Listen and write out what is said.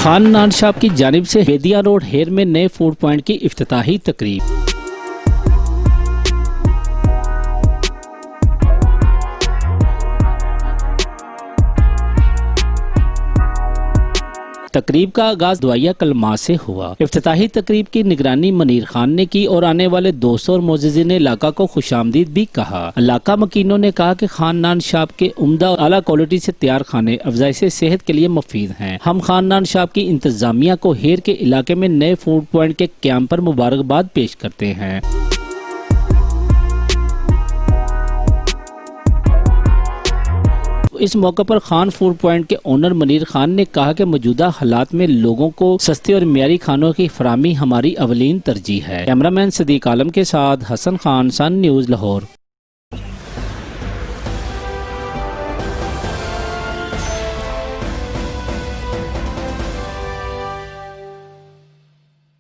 खान नान shop की जानिब से बेदिया रोड हेर में नए फूड पॉइंट की इफ्तिताही तकरीब। तकरीब का आगाज दुआया कलमा से हुआ। इफ्तिताही तकरीब की निगरानी मनीर खान ने की और आने वाले दोस्तों और मोअज़्ज़िज़ीन इलाका को खुशामदीद भी कहा। इलाका मकीनों ने कहा कि खान नान शॉप के उम्दा और आला क्वालिटी से तैयार खाने अफजाइश सेहत के लिए मुफीद हैं। हम खान नान शॉप की इंतजामिया को हेर के इलाके में नए फूड पॉइंट के क़याम पर मुबारकबाद पेश करते हैं। इस मौके पर खान फूड पॉइंट के ओनर मनीर खान ने कहा कि मौजूदा हालात में लोगों को सस्ते और मियारी खानों की फराहमी हमारी अवलीन तरजीह है। कैमरामैन सदीक आलम के साथ हसन खान, सन न्यूज़, लाहौर।